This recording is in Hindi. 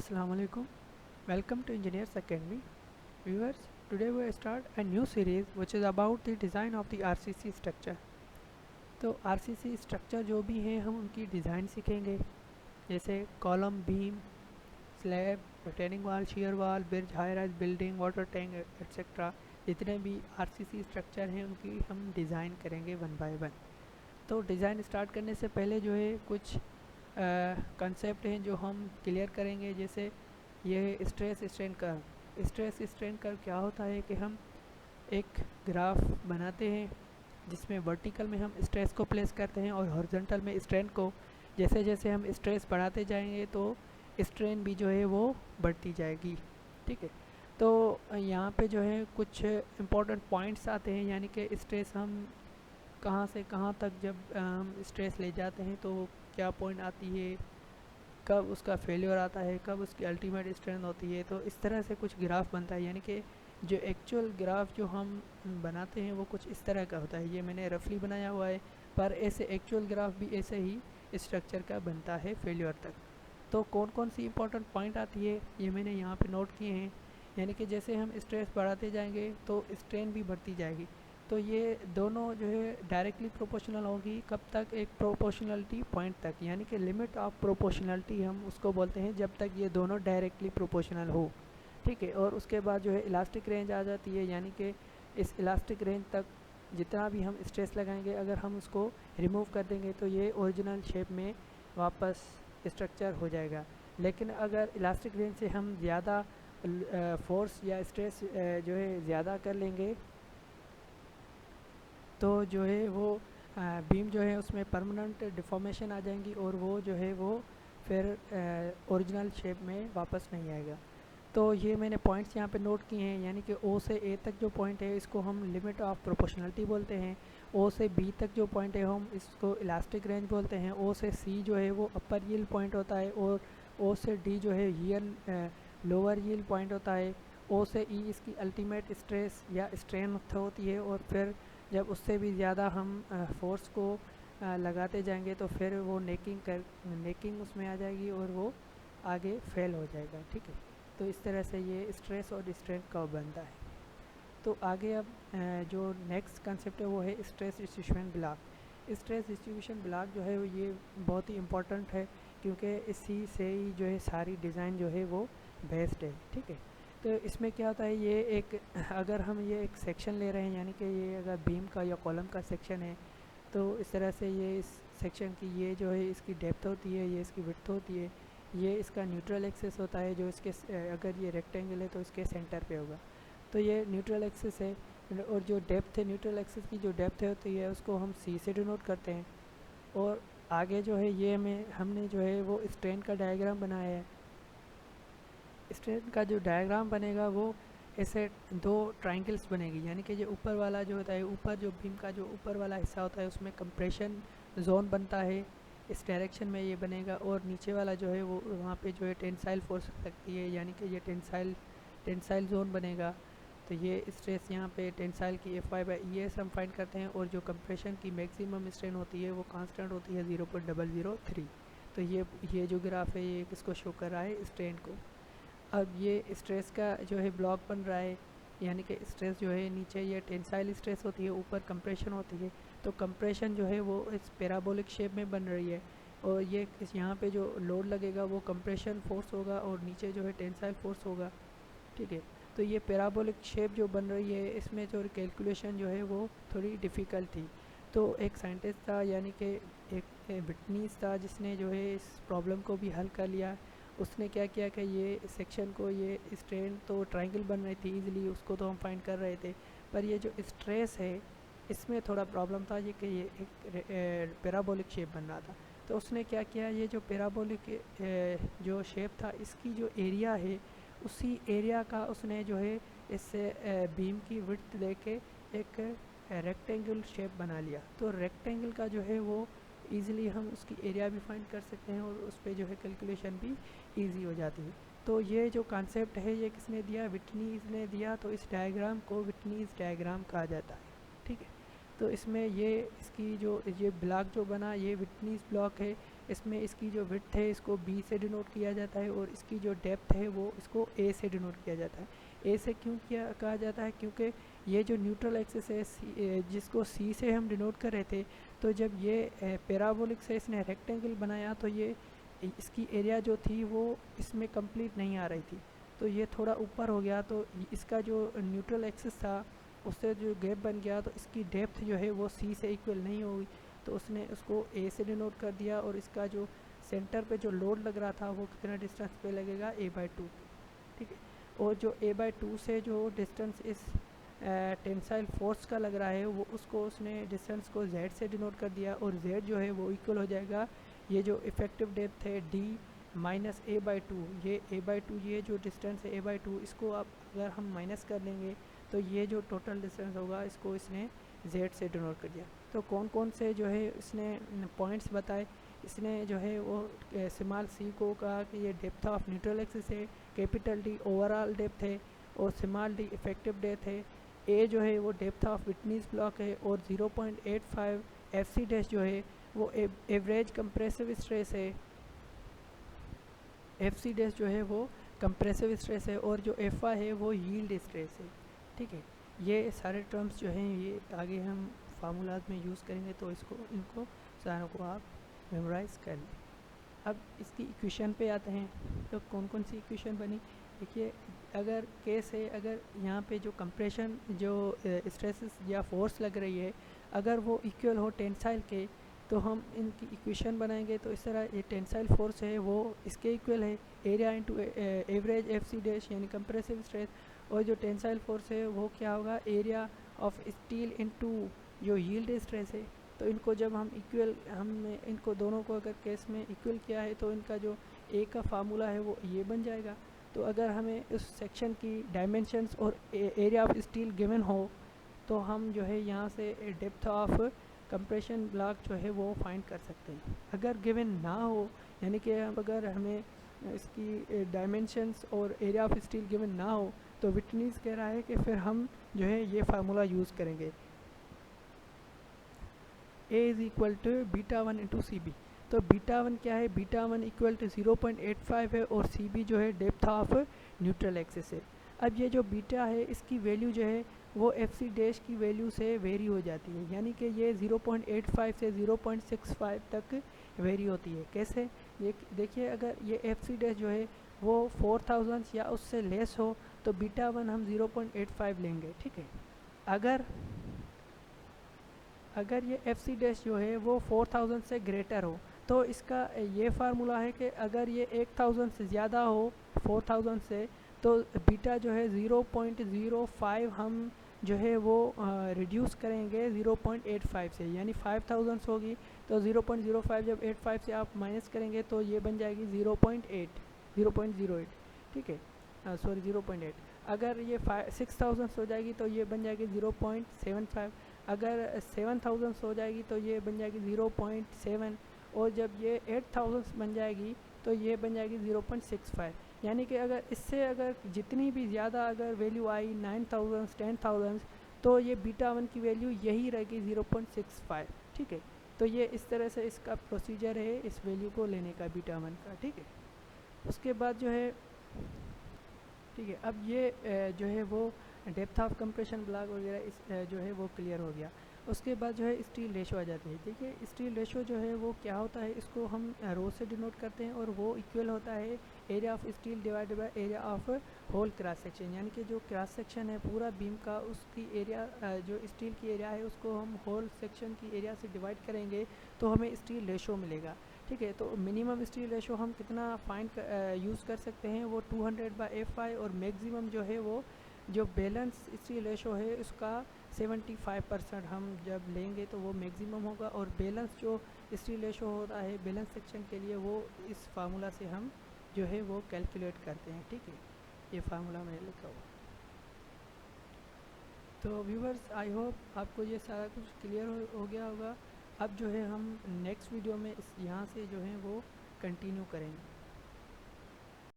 Assalamu alaikum. Welcome to Engineers Academy. Viewers, today we start a new series which is about the design of the RCC structure. तो RCC स्ट्रक्चर जो भी हैं हम उनकी डिज़ाइन सीखेंगे, जैसे कॉलम, बीम, स्लैब, रिटेनिंग वाल, शियर वाल, bridge, high rise building, water tank etcetera. जितने भी RCC स्ट्रक्चर हैं उनकी हम डिज़ाइन करेंगे वन बाय वन। तो डिज़ाइन स्टार्ट करने से पहले जो है कुछ कंसेप्ट हैं जो हम क्लियर करेंगे। जैसे ये stress strain curve. Stress strain curve क्या होता है कि हम एक ग्राफ बनाते हैं जिसमें वर्टिकल में हम स्ट्रेस को प्लेस करते हैं और हॉरिजॉन्टल में स्ट्रेन को। जैसे जैसे हम स्ट्रेस बढ़ाते जाएंगे तो स्ट्रेन भी जो है वो बढ़ती जाएगी। ठीक है, तो यहाँ पे जो है कुछ इम्पोर्टेंट पॉइंट्स आते हैं, यानी कि स्ट्रेस हम कहाँ से कहाँ तक जब हम स्ट्रेस ले जाते हैं तो क्या पॉइंट आती है, कब उसका फेलियर आता है, कब उसकी अल्टीमेट स्ट्रेंथ होती है। तो इस तरह से कुछ ग्राफ बनता है, यानी कि जो एक्चुअल ग्राफ जो हम बनाते हैं वो कुछ इस तरह का होता है। ये मैंने रफली बनाया हुआ है, पर ऐसे एक्चुअल ग्राफ भी ऐसे ही स्ट्रक्चर का बनता है फेलियर तक। तो कौन कौन सी इंपॉर्टेंट पॉइंट आती है ये मैंने यहाँ पे नोट किए हैं। यानी कि जैसे हम स्ट्रेस बढ़ाते जाएंगे तो स्ट्रेन भी बढ़ती जाएगी। तो ये दोनों जो है डायरेक्टली प्रोपोर्शनल होगी। कब तक? एक प्रोपोर्शनलिटी पॉइंट तक, यानी कि लिमिट ऑफ प्रोपोर्शनलिटी हम उसको बोलते हैं, जब तक ये दोनों डायरेक्टली प्रोपोर्शनल हो। ठीक है, और उसके बाद जो है इलास्टिक रेंज आ जाती है, यानी कि इस इलास्टिक रेंज तक जितना भी हम स्ट्रेस लगाएंगे अगर हम उसको रिमूव कर देंगे तो ये ओरिजिनल शेप में वापस स्ट्रक्चर हो जाएगा। लेकिन अगर इलास्टिक रेंज से हम ज़्यादा फोर्स या स्ट्रेस जो है ज़्यादा कर लेंगे तो जो है वो बीम जो है उसमें परमानेंट डिफॉर्मेशन आ जाएंगी और वो जो है वो फिर ओरिजिनल शेप में वापस नहीं आएगा। तो ये मैंने पॉइंट्स यहाँ पे नोट किए हैं, यानी कि ओ से ए तक जो पॉइंट है इसको हम लिमिट ऑफ प्रोपोर्शनलिटी बोलते हैं। ओ से बी तक जो पॉइंट है हम इसको इलास्टिक रेंज बोलते हैं। ओ से सी जो है वो अपर यील्ड पॉइंट होता है और ओ से डी जो है लोअर यील्ड पॉइंट होता है। ओ से ई इसकी अल्टीमेट स्ट्रेस या स्ट्रेन होती है, और फिर जब उससे भी ज़्यादा हम फोर्स को लगाते जाएंगे तो फिर वो नेकिंग उसमें आ जाएगी और वो आगे फेल हो जाएगा। ठीक है, तो इस तरह से ये स्ट्रेस और स्ट्रेन कर्व बनता है। तो आगे अब जो नेक्स्ट कंसेप्ट है वो है stress distribution block. Stress distribution block जो है ये बहुत ही इम्पोर्टेंट है, क्योंकि इसी से ही जो है सारी डिज़ाइन जो है वो बेस्ड है। ठीक है, तो इसमें क्या होता है, ये एक अगर हम ये एक सेक्शन ले रहे हैं, यानी कि ये अगर बीम का या कॉलम का सेक्शन है तो इस तरह से ये इस सेक्शन की ये जो है इसकी डेप्थ होती है, ये इसकी विड्थ होती है, ये इसका न्यूट्रल एक्सिस होता है जो इसके अगर ये रेक्टेंगल है तो इसके सेंटर पे होगा। तो ये न्यूट्रल एक्सिस है, और जो डेप्थ है न्यूट्रल एक्सिस की जो डेप्थ होती है उसको हम सी से डिनोट करते हैं। और आगे जो है ये हमने जो है वो स्ट्रेन का डायग्राम बनाया है। स्ट्रेन का जो डायग्राम बनेगा वो ऐसे दो ट्रायंगल्स बनेगी, यानी कि जो ऊपर वाला जो होता है, ऊपर जो बीम का जो ऊपर वाला हिस्सा होता है उसमें कंप्रेशन जोन बनता है, इस डायरेक्शन में ये बनेगा। और नीचे वाला जो है वो वहाँ पे जो है टेंसाइल फोर्स लगती है, यानी कि ये टेंसाइल जोन बनेगा। तो ये स्ट्रेस यहाँ पे टेंसाइल की FY/ES हम फाइंड करते हैं, और जो कंप्रेशन की मैक्सिमम स्ट्रेन होती है वो कांस्टेंट होती है 0.003। तो ये जो ग्राफ है ये किसको शो कर रहा है? स्ट्रेन को। अब ये स्ट्रेस का जो है ब्लॉक बन रहा है, यानी कि स्ट्रेस जो है नीचे ये टेंसाइल स्ट्रेस होती है, ऊपर कंप्रेशन होती है। तो कंप्रेशन जो है वो इस पैराबोलिक शेप में बन रही है, और ये इस यहाँ पे जो लोड लगेगा वो कंप्रेशन फोर्स होगा और नीचे जो है टेंसाइल फोर्स होगा। ठीक है, तो ये पैराबोलिक शेप जो बन रही है इसमें जो कैलकुलेशन जो है वो थोड़ी डिफ़िकल्ट थी। तो एक साइंटिस्ट था, यानी कि एक विटनीस था, जिसने जो है इस प्रॉब्लम को भी हल कर लिया। उसने क्या किया कि ये सेक्शन को, ये स्ट्रेन तो ट्रायंगल बन रही थी इजीली, उसको तो हम फाइंड कर रहे थे, पर ये जो स्ट्रेस है इसमें थोड़ा प्रॉब्लम था, ये कि ये एक पैराबोलिक शेप बन रहा था। तो उसने क्या किया, ये जो पैराबोलिक जो शेप था इसकी जो एरिया है उसी एरिया का उसने जो है इससे बीम की विड्थ लेके एक रेक्टेंगल शेप बना लिया। तो रेक्टेंगल का जो है वो ईज़िली हम उसकी एरिया भी फाइंड कर सकते हैं और उस पर जो है कैलकुलेशन भी इजी हो जाती है। तो ये जो कॉन्सेप्ट है ये किसने दिया? विटनीज़ ने दिया। तो इस डायग्राम को विटनीज़ डायग्राम कहा जाता है। ठीक है, तो इसमें ये इसकी जो ये ब्लॉक जो बना ये विटनीज़ ब्लॉक है। इसमें इसकी जो विड्थ है इसको बी से डिनोट किया जाता है और इसकी जो डेप्थ है वो इसको ए से डिनोट किया जाता है। ए से क्यों कहा जाता है, क्योंकि ये जो न्यूट्रल एक्सिस है जिसको सी से हम डिनोट कर रहे थे, तो जब ये पैराबोलिक से इसने रेक्टेंगल बनाया तो ये इसकी एरिया जो थी वो इसमें कंप्लीट नहीं आ रही थी, तो ये थोड़ा ऊपर हो गया, तो इसका जो न्यूट्रल एक्सिस था उससे जो गैप बन गया, तो इसकी डेप्थ जो है वो सी से इक्वल नहीं होगी, तो उसने उसको ए से डिनोट कर दिया। और इसका जो सेंटर पे जो लोड लग रहा था वो कितना डिस्टेंस पे लगेगा, a/2, ठीक है। और जो a/2 से जो डिस्टेंस इस टेंसाइल फोर्स का लग रहा है वो उसको उसने डिस्टेंस को z से डिनोट कर दिया, और z जो है वो इक्वल हो जाएगा ये जो इफ़ेक्टिव डेप्थ है d माइनस a/2, ये a/2 ये जो डिस्टेंस है a/2 इसको आप अगर हम माइनस कर लेंगे तो ये जो टोटल डिस्टेंस होगा इसको इसने z से डिनोट कर दिया। तो कौन कौन से जो है इसने पॉइंट्स बताए, इसने जो है वो स्मॉल सी को कहा कि ये डेप्थ ऑफ न्यूट्रल एक्सिस है, कैपिटल डी ओवरऑल डेप्थ है और स्मॉल डी इफेक्टिव डेप्थ है, ए जो है वो डेप्थ ऑफ विटनीज ब्लॉक है और 0.85 FC डैश जो है वो एवरेज कंप्रेसिव स्ट्रेस है, FC डैश जो है वो कंप्रेसिव स्ट्रेस है और जो FI है वो यील्ड स्ट्रेस है, ठीक है। ये सारे टर्म्स जो हैं ये आगे हम फार्मूलाज में यूज़ करेंगे, तो इनको सारों को आप मेमोराइज कर लें। अब इसकी इक्वेशन पे आते हैं, तो कौन कौन सी इक्वेशन बनी। देखिए अगर केस है, अगर यहाँ पे जो कंप्रेशन जो स्ट्रेसेस या फोर्स लग रही है अगर वो इक्वल हो टेंसाइल के, तो हम इनकी इक्वेशन बनाएंगे। तो इस तरह ये टेंसाइल फोर्स है वो इसके इक्वल है area into average FC dash यानी कंप्रेसिव स्ट्रेस, और जो टेंसाइल फोर्स है वो क्या होगा एरिया ऑफ स्टील इनटू जो यील्ड स्ट्रेस है। तो इनको जब हम इक्वल हमने इनको दोनों को अगर केस में इक्वल किया है तो इनका जो ए का फार्मूला है वो ये बन जाएगा। तो अगर हमें उस सेक्शन की डायमेंशंस और एरिया ऑफ स्टील गिवन हो तो हम जो है यहाँ से डेप्थ ऑफ कंप्रेशन ब्लॉक जो है वो फाइंड कर सकते हैं। अगर गिवन ना हो यानी कि अगर हमें इसकी डायमेंशंस और एरिया ऑफ स्टील गिवन ना हो तो विटनीज कह रहा है कि फिर हम जो है ये फार्मूला यूज़ करेंगे, A is equal to β1 into CB। तो β1 क्या है, β1 इक्वल टू 0.85 है और CB जो है डेप्थ ऑफ न्यूट्रल एक्सिस है। अब ये जो बीटा है इसकी वैल्यू जो है वो FC डैश की वैल्यू से वेरी हो जाती है, यानी कि ये 0.85 से 0.65 तक वेरी होती है। कैसे, ये देखिए अगर ये FC डैश जो है वो 4000 या उससे लेस हो तो β1 हम 0.85 लेंगे, ठीक है। अगर ये FC डैश जो है वो 4000 से ग्रेटर हो तो इसका ये फार्मूला है कि अगर ये 1000 से ज़्यादा हो 4000 से तो बीटा जो है 0.05 हम जो है वो रिड्यूस करेंगे 0.85 से, यानी 5000 होगी तो 0.05 जब 85 से आप माइनस करेंगे तो ये बन जाएगी 0.08, ठीक है, सॉरी 0.8। अगर ये 6000 हो जाएगी तो ये बन जाएगी 0.75, अगर 7000 हो जाएगी तो ये बन जाएगी 0.7, और जब ये 8000 बन जाएगी तो ये बन जाएगी 0.65। यानी कि अगर इससे अगर जितनी भी ज़्यादा अगर वैल्यू आई 9000 10,000 तो ये β1 की वैल्यू यही रहेगी 0.65, ठीक है। तो ये इस तरह से इसका प्रोसीजर है इस वैल्यू को लेने का β1 का, ठीक है। उसके बाद जो है, ठीक है, अब ये जो है वो डेप्थ ऑफ कंप्रेशन ब्लॉक वगैरह इस जो है वो क्लियर हो गया। उसके बाद जो है स्टील रेशो आ जाती है। देखिए स्टील रेशो जो है वो क्या होता है, इसको हम रो से डिनोट करते हैं और वो इक्वल होता है area of steel divided by area of whole cross section, यानी कि जो क्रॉस सेक्शन है पूरा बीम का उसकी एरिया जो स्टील की एरिया है उसको हम होल सेक्शन की एरिया से डिवाइड करेंगे तो हमें स्टील रेशो मिलेगा, ठीक है। तो मिनिमम स्टील रेशो हम कितना फाइंड यूज़ कर सकते हैं, वो 200/FI, और मैक्सिमम जो है वो जो बैलेंस स्टील रेशो है उसका 75% हम जब लेंगे तो वो मैक्सिमम होगा, और बैलेंस जो स्टील रेशो होता है बैलेंस सेक्शन के लिए वो इस फार्मूला से हम जो है वो कैलकुलेट करते हैं, ठीक है। ये फार्मूला मैंने लिखा हुआ। तो व्यूवर्स आई होप आपको ये सारा कुछ क्लियर हो गया होगा। अब जो है हम नेक्स्ट वीडियो में यहाँ से जो है वो कंटिन्यू करेंगे।